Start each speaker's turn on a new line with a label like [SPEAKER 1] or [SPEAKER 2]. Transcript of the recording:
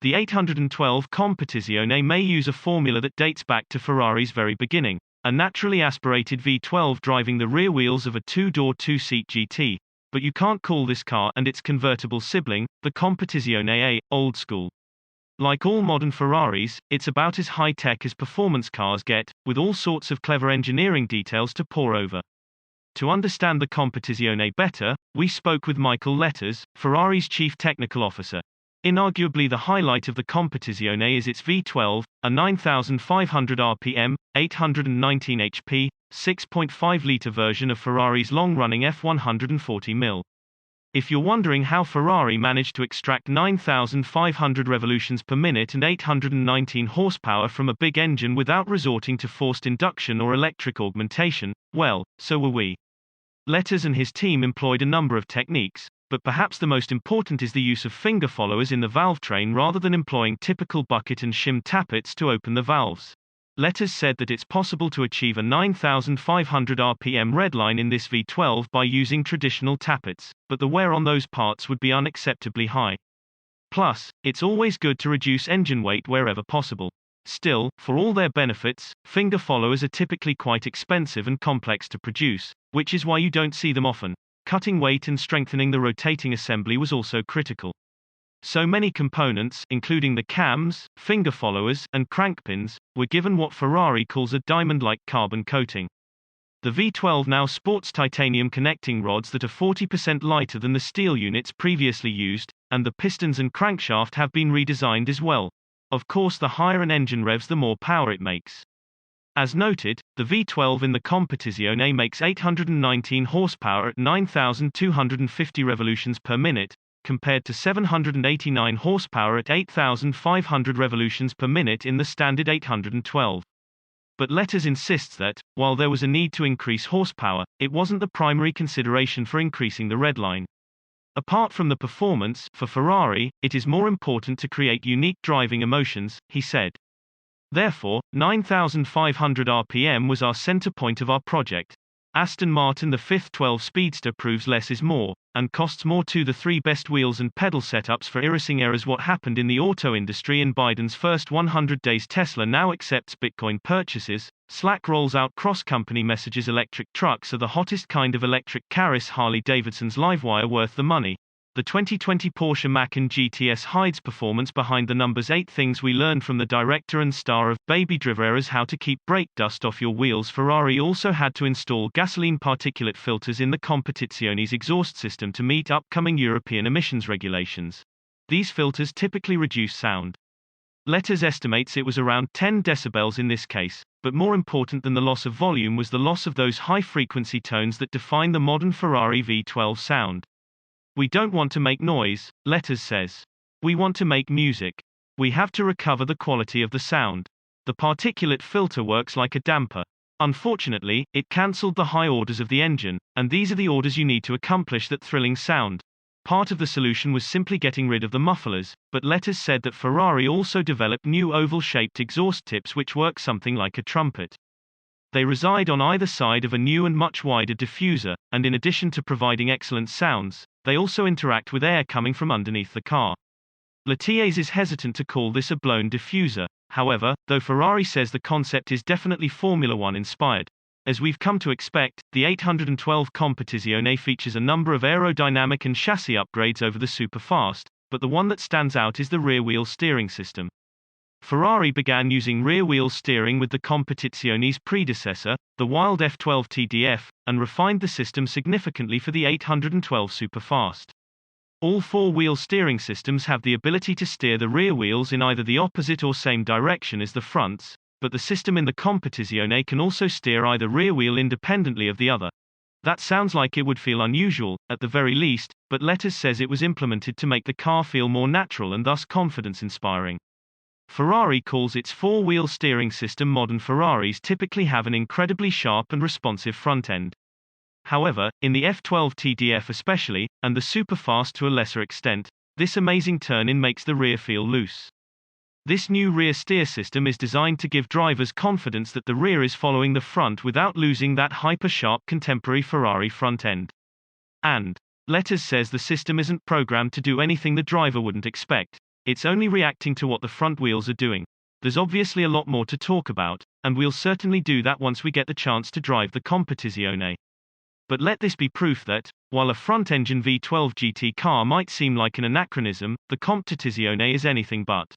[SPEAKER 1] The 812 Competizione may use a formula that dates back to Ferrari's very beginning, a naturally aspirated V12 driving the rear wheels of a two-door two-seat GT. But you can't call this car and its convertible sibling, the Competizione A, old school. Like all modern Ferraris, it's about as high-tech as performance cars get, with all sorts of clever engineering details to pore over. To understand the Competizione better, we spoke with Michael Letters, Ferrari's chief technical officer. Inarguably the highlight of the Competizione is its V12, a 9,500 rpm, 819 HP, 6.5-liter version of Ferrari's long-running F140mm. If you're wondering how Ferrari managed to extract 9,500 revolutions per minute and 819 horsepower from a big engine without resorting to forced induction or electric augmentation, well, so were we. Letters and his team employed a number of techniques, but perhaps the most important is the use of finger followers in the valve train rather than employing typical bucket and shim tappets to open the valves. Letters said that it's possible to achieve a 9,500 rpm redline in this V12 by using traditional tappets, but the wear on those parts would be unacceptably high. Plus, it's always good to reduce engine weight wherever possible. Still, for all their benefits, finger followers are typically quite expensive and complex to produce, which is why you don't see them often. Cutting weight and strengthening the rotating assembly was also critical. So many components, including the cams, finger followers, and crankpins, were given what Ferrari calls a diamond-like carbon coating. The V12 now sports titanium connecting rods that are 40% lighter than the steel units previously used, and the pistons and crankshaft have been redesigned as well. Of course, the higher an engine revs, the more power it makes. As noted, the V12 in the Competizione makes 819 horsepower at 9,250 revolutions per minute, compared to 789 horsepower at 8,500 revolutions per minute in the standard 812. But Letters insists that, while there was a need to increase horsepower, it wasn't the primary consideration for increasing the redline. Apart from the performance, for Ferrari, it is more important to create unique driving emotions, he said. Therefore, 9,500 rpm was our center point of our project. Aston Martin the V-12 Speedster proves less is more, and costs more too. The three best wheels and pedal setups for erasing errors. What happened in the auto industry in Biden's first 100 days? Tesla now accepts Bitcoin purchases, Slack rolls out cross-company messages. Electric trucks are the hottest kind of electric. Caris Harley-Davidson's Livewire worth the money. The 2020 Porsche Macan GTS hides performance behind the numbers. 8 things we learned from the director and star of Baby Driver: how to keep brake dust off your wheels. Ferrari also had to install gasoline particulate filters in the Competizione's exhaust system to meet upcoming European emissions regulations. These filters typically reduce sound. Letters estimates it was around 10 decibels in this case, but more important than the loss of volume was the loss of those high-frequency tones that define the modern Ferrari V12 sound. We don't want to make noise, Letters says. We want to make music. We have to recover the quality of the sound. The particulate filter works like a damper. Unfortunately, it cancelled the high orders of the engine, and these are the orders you need to accomplish that thrilling sound. Part of the solution was simply getting rid of the mufflers, but Letters said that Ferrari also developed new oval-shaped exhaust tips which work something like a trumpet. They reside on either side of a new and much wider diffuser, and in addition to providing excellent sounds, they also interact with air coming from underneath the car. Letters is hesitant to call this a blown diffuser, however, though Ferrari says the concept is definitely Formula One inspired. As we've come to expect, the 812 Competizione features a number of aerodynamic and chassis upgrades over the Superfast, but the one that stands out is the rear-wheel steering system. Ferrari began using rear-wheel steering with the Competizione's predecessor, the Wild F12 TDF, and refined the system significantly for the 812 Superfast. All four-wheel steering systems have the ability to steer the rear wheels in either the opposite or same direction as the fronts, but the system in the Competizione can also steer either rear wheel independently of the other. That sounds like it would feel unusual, at the very least, but Letters says it was implemented to make the car feel more natural and thus confidence-inspiring. Ferrari calls its four-wheel steering system modern. Ferraris typically have an incredibly sharp and responsive front end. However, in the F12 TDF especially, and the Superfast to a lesser extent, this amazing turn-in makes the rear feel loose. This new rear steer system is designed to give drivers confidence that the rear is following the front without losing that hyper-sharp contemporary Ferrari front end. And Letters says the system isn't programmed to do anything the driver wouldn't expect. It's only reacting to what the front wheels are doing. There's obviously a lot more to talk about, and we'll certainly do that once we get the chance to drive the Competizione. But let this be proof that, while a front-engine V12 GT car might seem like an anachronism, the Competizione is anything but.